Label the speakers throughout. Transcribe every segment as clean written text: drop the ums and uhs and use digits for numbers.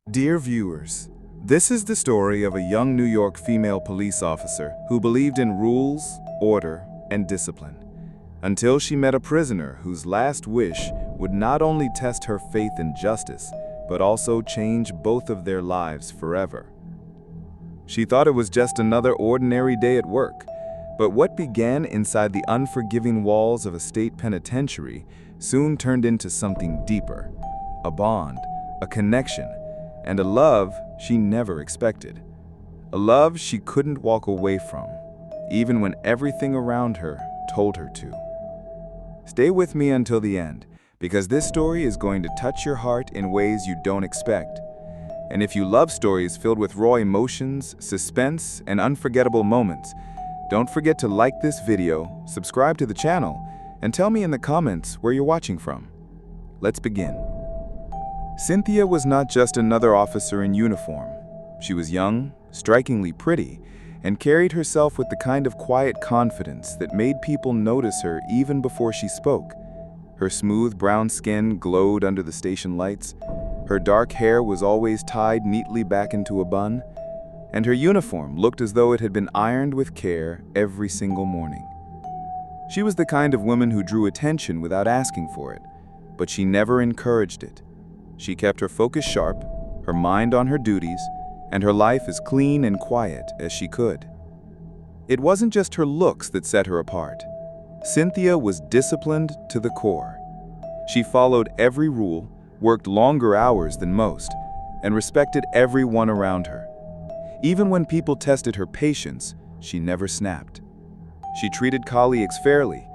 Speaker 1: Dear viewers, this is the story of a young New York female police officer who believed in rules, order, and discipline, until she met a prisoner whose last wish would not only test her faith in justice, but also change both of their lives forever. She thought it was just another ordinary day at work, but what began inside the unforgiving walls of a state penitentiary soon turned into something deeper, a bond, a connection, and a love she never expected. A love she couldn't walk away from, even when everything around her told her to. Stay with me until the end, because this story is going to touch your heart in ways you don't expect. And if you love stories filled with raw emotions, suspense, and unforgettable moments, don't forget to like this video, subscribe to the channel, and tell me in the comments where you're watching from. Let's begin. Cynthia was not just another officer in uniform. She was young, strikingly pretty, and carried herself with the kind of quiet confidence that made people notice her even before she spoke. Her smooth brown skin glowed under the station lights, her dark hair was always tied neatly back into a bun, and her uniform looked as though it had been ironed with care every single morning. She was the kind of woman who drew attention without asking for it, but she never encouraged it. She kept her focus sharp, her mind on her duties, and her life as clean and quiet as she could. It wasn't just her looks that set her apart. Cynthia was disciplined to the core. She followed every rule, worked longer hours than most, and respected everyone around her. Even when people tested her patience, she never snapped. She treated colleagues fairly,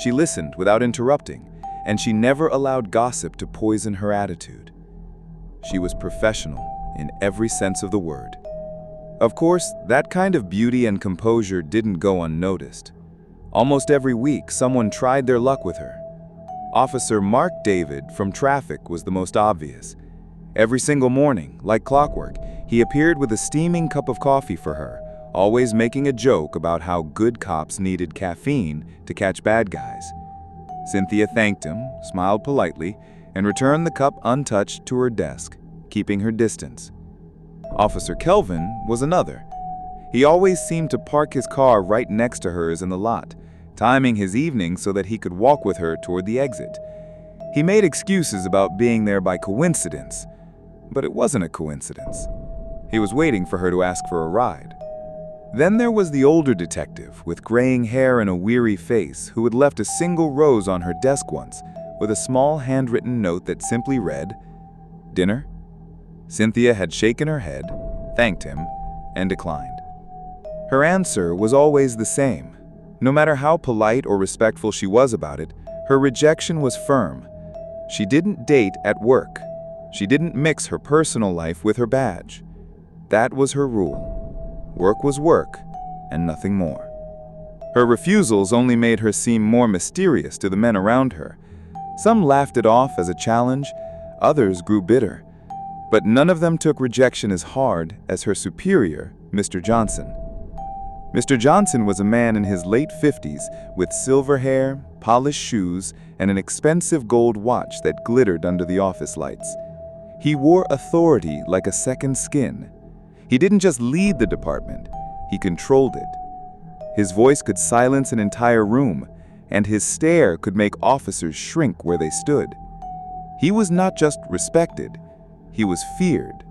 Speaker 1: she listened without interrupting, and she never allowed gossip to poison her attitude. She was professional in every sense of the word. Of course, that kind of beauty and composure didn't go unnoticed. Almost every week, someone tried their luck with her. Officer Mark David from traffic was the most obvious. Every single morning, like clockwork, he appeared with a steaming cup of coffee for her, always making a joke about how good cops needed caffeine to catch bad guys. Cynthia thanked him, smiled politely, and returned the cup untouched to her desk, keeping her distance. Officer Kelvin was another. He always seemed to park his car right next to hers in the lot, timing his evening so that he could walk with her toward the exit. He made excuses about being there by coincidence, but it wasn't a coincidence. He was waiting for her to ask for a ride. Then there was the older detective with graying hair and a weary face who had left a single rose on her desk once with a small handwritten note that simply read, "Dinner?" Cynthia had shaken her head, thanked him, and declined. Her answer was always the same. No matter how polite or respectful she was about it, her rejection was firm. She didn't date at work. She didn't mix her personal life with her badge. That was her rule. Work was work, and nothing more. Her refusals only made her seem more mysterious to the men around her. Some laughed it off as a challenge, others grew bitter. But none of them took rejection as hard as her superior, Mr. Johnson. Mr. Johnson was a man in his late 50s with silver hair, polished shoes, and an expensive gold watch that glittered under the office lights. He wore authority like a second skin. He didn't just lead the department, he controlled it. His voice could silence an entire room, and his stare could make officers shrink where they stood. He was not just respected, he was feared.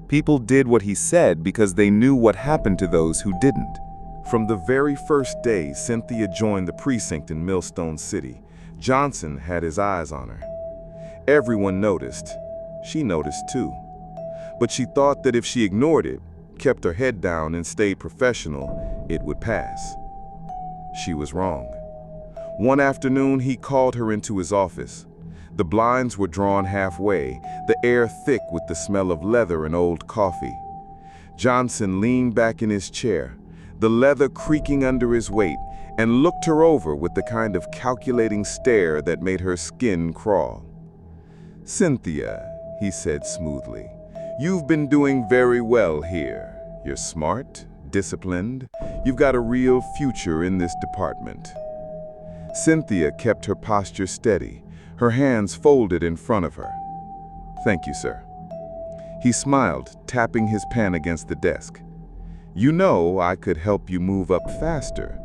Speaker 1: People did what he said because they knew what happened to those who didn't.
Speaker 2: From the very first day Cynthia joined the precinct in Millstone City, Johnson had his eyes on her. Everyone noticed. She noticed too. But she thought that if she ignored it, kept her head down and stayed professional, it would pass. She was wrong. One afternoon, he called her into his office. The blinds were drawn halfway, the air thick with the smell of leather and old coffee. Johnson leaned back in his chair, the leather creaking under his weight, and looked her over with the kind of calculating stare that made her skin crawl. "Cynthia," he said smoothly, "you've been doing very well here. You're smart, disciplined. You've got a real future in this department." Cynthia kept her posture steady, her hands folded in front of her. "Thank you, sir." He smiled, tapping his pen against the desk. "You know I could help you move up faster.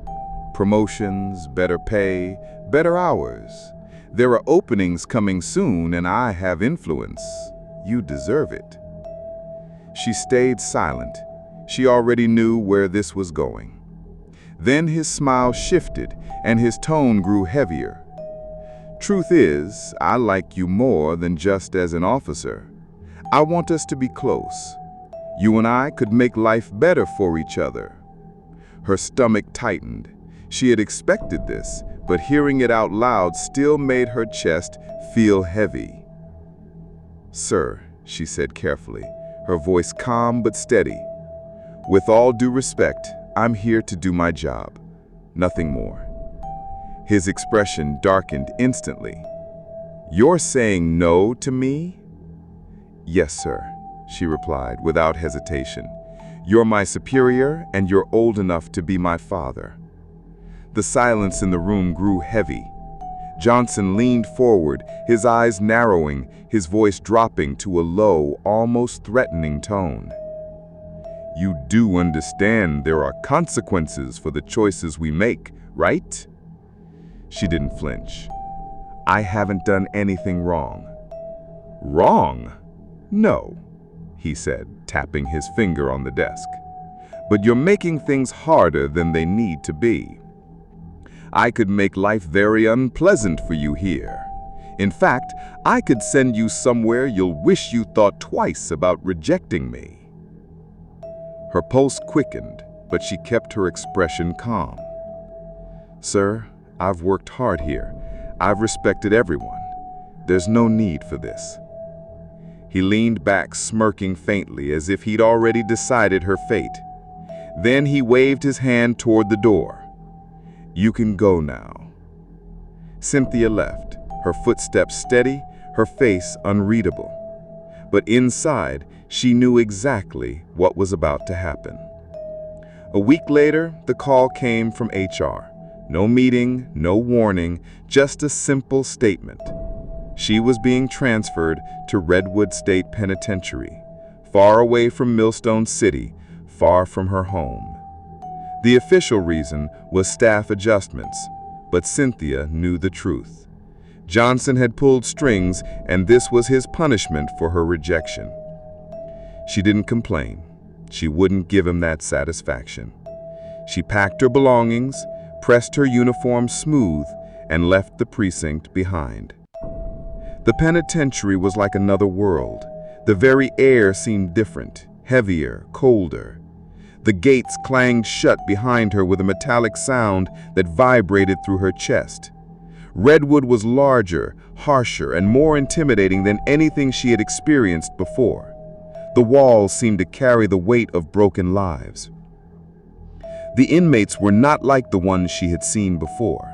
Speaker 2: Promotions, better pay, better hours. There are openings coming soon and I have influence. You deserve it." She stayed silent. She already knew where this was going. Then his smile shifted and his tone grew heavier. "Truth is, I like you more than just as an officer. I want us to be close. You and I could make life better for each other." Her stomach tightened. She had expected this, but hearing it out loud still made her chest feel heavy. "Sir," she said carefully, her voice calm but steady, "with all due respect, I'm here to do my job, nothing more." His expression darkened instantly. "You're saying no to me?" "Yes, sir," she replied without hesitation. "You're my superior and you're old enough to be my father." The silence in the room grew heavy. Johnson leaned forward, his eyes narrowing, his voice dropping to a low, almost threatening tone. "You do understand there are consequences for the choices we make, right?" She didn't flinch. "I haven't done anything wrong." "Wrong? No," he said, tapping his finger on the desk. "But you're making things harder than they need to be. I could make life very unpleasant for you here. In fact, I could send you somewhere you'll wish you thought twice about rejecting me." Her pulse quickened, but she kept her expression calm. "Sir, I've worked hard here. I've respected everyone. There's no need for this." He leaned back, smirking faintly, as if he'd already decided her fate. Then he waved his hand toward the door. "You can go now." Cynthia left, her footsteps steady, her face unreadable. But inside, she knew exactly what was about to happen. A week later, the call came from HR. No meeting, no warning, just a simple statement. She was being transferred to Redwood State Penitentiary, far away from Millstone City, far from her home. The official reason was staff adjustments, but Cynthia knew the truth. Johnson had pulled strings, and this was his punishment for her rejection. She didn't complain. She wouldn't give him that satisfaction. She packed her belongings, pressed her uniform smooth, and left the precinct behind. The penitentiary was like another world. The very air seemed different, heavier, colder. The gates clanged shut behind her with a metallic sound that vibrated through her chest. Redwood was larger, harsher, and more intimidating than anything she had experienced before. The walls seemed to carry the weight of broken lives. The inmates were not like the ones she had seen before.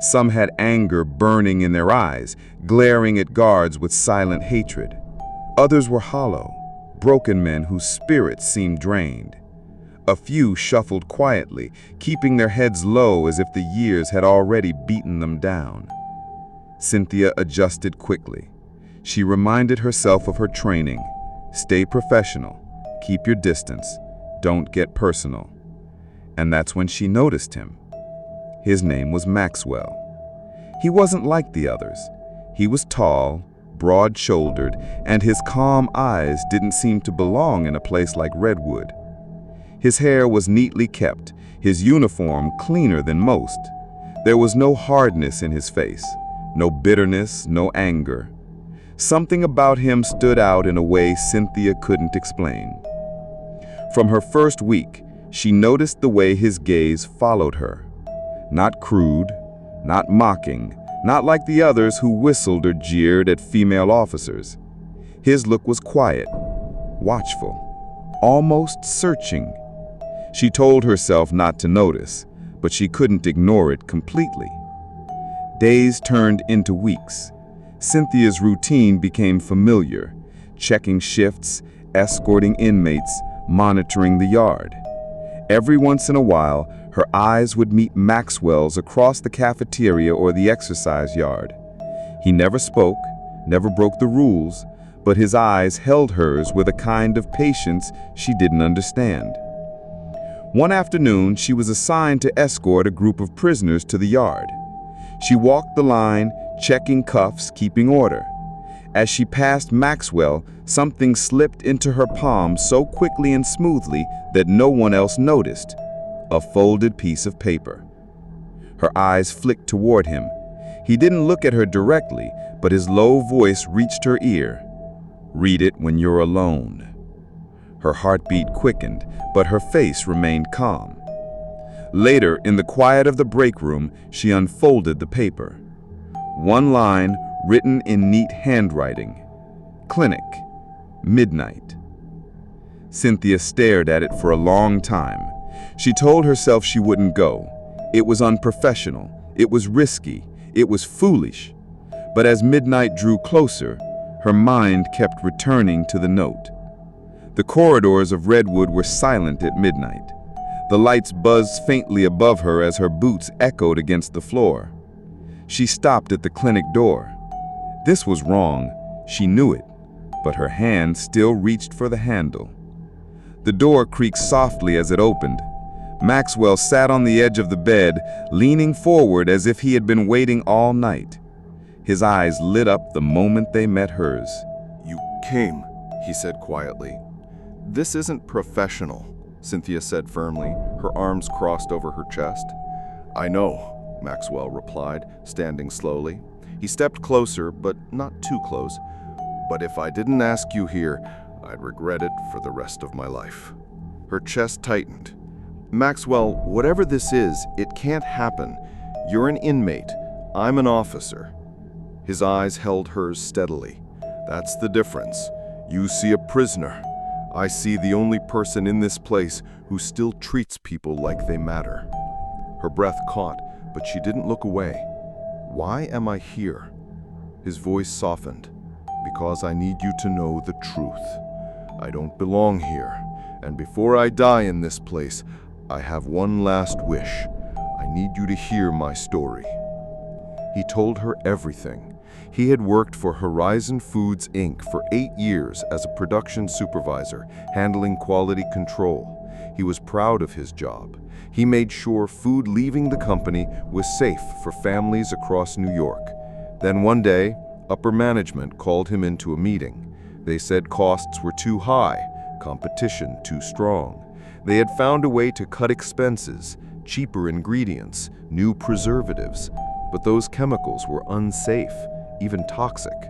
Speaker 2: Some had anger burning in their eyes, glaring at guards with silent hatred. Others were hollow, broken men whose spirits seemed drained. A few shuffled quietly, keeping their heads low as if the years had already beaten them down. Cynthia adjusted quickly. She reminded herself of her training. Stay professional, keep your distance, don't get personal. And that's when she noticed him. His name was Maxwell. He wasn't like the others. He was tall, broad-shouldered, and his calm eyes didn't seem to belong in a place like Redwood. His hair was neatly kept, his uniform cleaner than most. There was no hardness in his face, no bitterness, no anger. Something about him stood out in a way Cynthia couldn't explain. From her first week, she noticed the way his gaze followed her. Not crude, not mocking, not like the others who whistled or jeered at female officers. His look was quiet, watchful, almost searching. She told herself not to notice, but she couldn't ignore it completely. Days turned into weeks. Cynthia's routine became familiar, checking shifts, escorting inmates, monitoring the yard. Every once in a while, her eyes would meet Maxwell's across the cafeteria or the exercise yard. He never spoke, never broke the rules, but his eyes held hers with a kind of patience she didn't understand. One afternoon, she was assigned to escort a group of prisoners to the yard. She walked the line, checking cuffs, keeping order. As she passed Maxwell, something slipped into her palm so quickly and smoothly that no one else noticed. A folded piece of paper. Her eyes flicked toward him. He didn't look at her directly, but his low voice reached her ear. "Read it when you're alone." Her heartbeat quickened, but her face remained calm. Later, in the quiet of the break room, she unfolded the paper. One line, written in neat handwriting. "Clinic. Midnight." Cynthia stared at it for a long time. She told herself she wouldn't go. It was unprofessional. It was risky. It was foolish. But as midnight drew closer, her mind kept returning to the note. The corridors of Redwood were silent at midnight. The lights buzzed faintly above her as her boots echoed against the floor. She stopped at the clinic door. This was wrong. She knew it, but her hand still reached for the handle. The door creaked softly as it opened. Maxwell sat on the edge of the bed, leaning forward as if he had been waiting all night. His eyes lit up the moment they met hers.
Speaker 1: "You came," he said quietly. "This isn't professional," Cynthia said firmly, her arms crossed over her chest. "I know," Maxwell replied, standing slowly. He stepped closer, but not too close. "But if I didn't ask you here, I'd regret it for the rest of my life." Her chest tightened. "Maxwell, whatever this is, it can't happen. You're an inmate. I'm an officer." His eyes held hers steadily. "That's the difference. You see a prisoner. I see the only person in this place who still treats people like they matter." Her breath caught, but she didn't look away. "Why am I here?" His voice softened. "Because I need you to know the truth. I don't belong here, and before I die in this place, I have one last wish. I need you to hear my story." He told her everything. He had worked for Horizon Foods, Inc. for 8 years as a production supervisor, handling quality control. He was proud of his job. He made sure food leaving the company was safe for families across New York. Then one day, upper management called him into a meeting. They said costs were too high, competition too strong. They had found a way to cut expenses, cheaper ingredients, new preservatives, but those chemicals were unsafe, even toxic.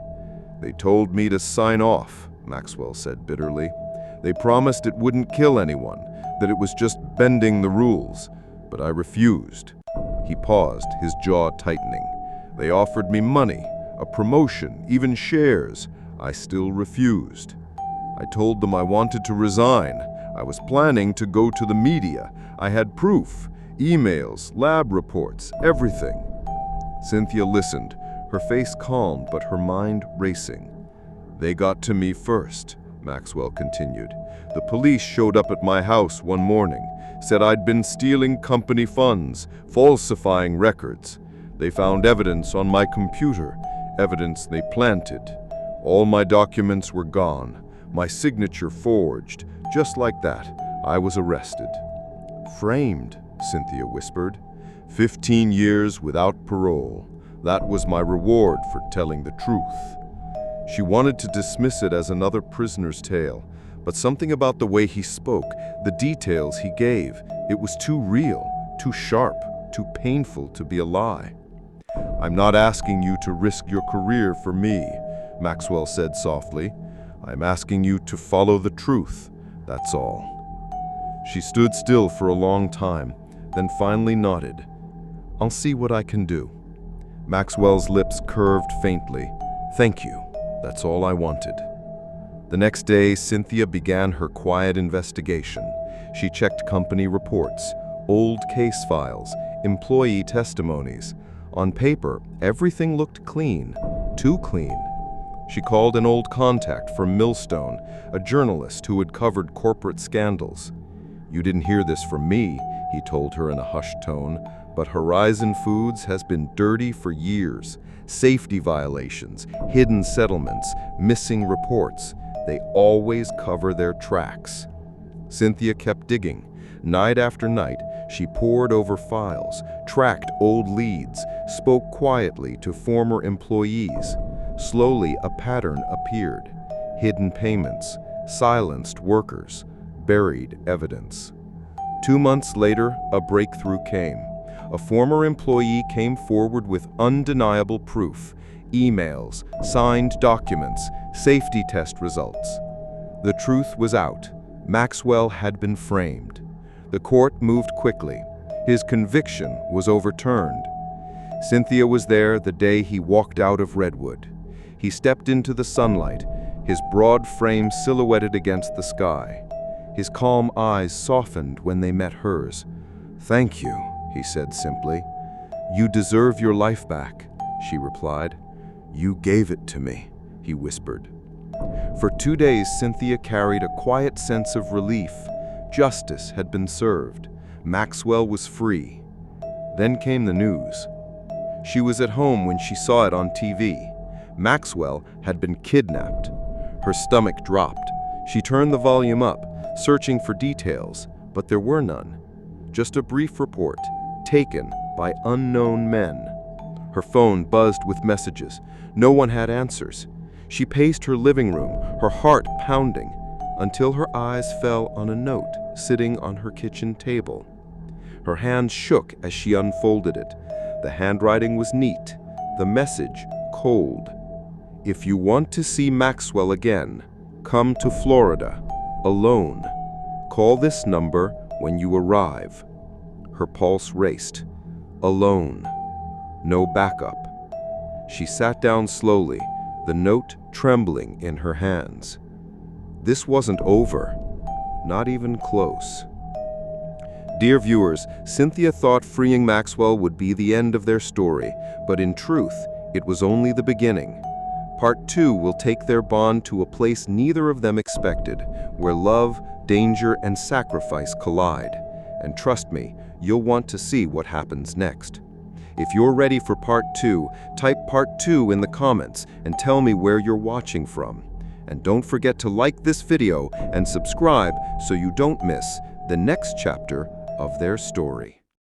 Speaker 1: "They told me to sign off," Maxwell said bitterly. "They promised it wouldn't kill anyone, that it was just bending the rules, but I refused." He paused, his jaw tightening. "They offered me money, a promotion, even shares. I still refused. I told them I wanted to resign. I was planning to go to the media. I had proof, emails, lab reports, everything." Cynthia listened, her face calm but her mind racing. "They got to me first," Maxwell continued. "The police showed up at my house one morning, said I'd been stealing company funds, falsifying records. They found evidence on my computer, evidence they planted. All my documents were gone, my signature forged. Just like that, I was arrested." "Framed," Cynthia whispered. 15 years without parole. That was my reward for telling the truth." She wanted to dismiss it as another prisoner's tale, but something about the way he spoke, the details he gave, it was too real, too sharp, too painful to be a lie. "I'm not asking you to risk your career for me," Maxwell said softly. "I'm asking you to follow the truth, that's all." She stood still for a long time, then finally nodded. "I'll see what I can do." Maxwell's lips curved faintly. "Thank you. That's all I wanted." The next day, Cynthia began her quiet investigation. She checked company reports, old case files, employee testimonies. On paper, everything looked clean, too clean. She called an old contact from Millstone, a journalist who had covered corporate scandals. "You didn't hear this from me," he told her in a hushed tone, "but Horizon Foods has been dirty for years.
Speaker 3: safety violations, hidden settlements, missing reports. They always cover their tracks. Cynthia kept digging. Night after night, she pored over files, tracked old leads, spoke quietly to former employees. Slowly, a pattern appeared. Hidden payments, silenced workers, buried evidence. 2 months later, a breakthrough came. A former employee came forward with undeniable proof: emails, signed documents, safety test results. The truth was out. Maxwell had been framed. The court moved quickly. His conviction was overturned. Cynthia was there the day he walked out of Redwood. He stepped into the sunlight, his broad frame silhouetted against the sky. His calm eyes softened when they met hers. "Thank you," he said simply. "You deserve your life back," she replied. "You gave it to me," he whispered. For 2 days, Cynthia carried a quiet sense of relief. Justice had been served. Maxwell was free. Then came the news. She was at home when she saw it on TV. Maxwell had been kidnapped. Her stomach dropped. She turned the volume up, searching for details, but there were none. Just a brief report, taken by unknown men. Her phone buzzed with messages. No one had answers. She paced her living room, her heart pounding, until her eyes fell on a note sitting on her kitchen table. Her hands shook as she unfolded it. The handwriting was neat, the message cold. "If you want to see Maxwell again, come to Florida, alone. Call this number when you arrive." Her pulse raced. Alone. No backup. She sat down slowly, the note trembling in her hands. This wasn't over. Not even close. Dear viewers, Cynthia thought freeing Maxwell would be the end of their story, but in truth, it was only the beginning. Part 2 will take their bond to a place neither of them expected, where love, danger, and sacrifice collide. And trust me, you'll want to see what happens next. If you're ready for Part 2, type Part 2 in the comments and tell me where you're watching from. And don't forget to like this video and subscribe so you don't miss the next chapter of their story.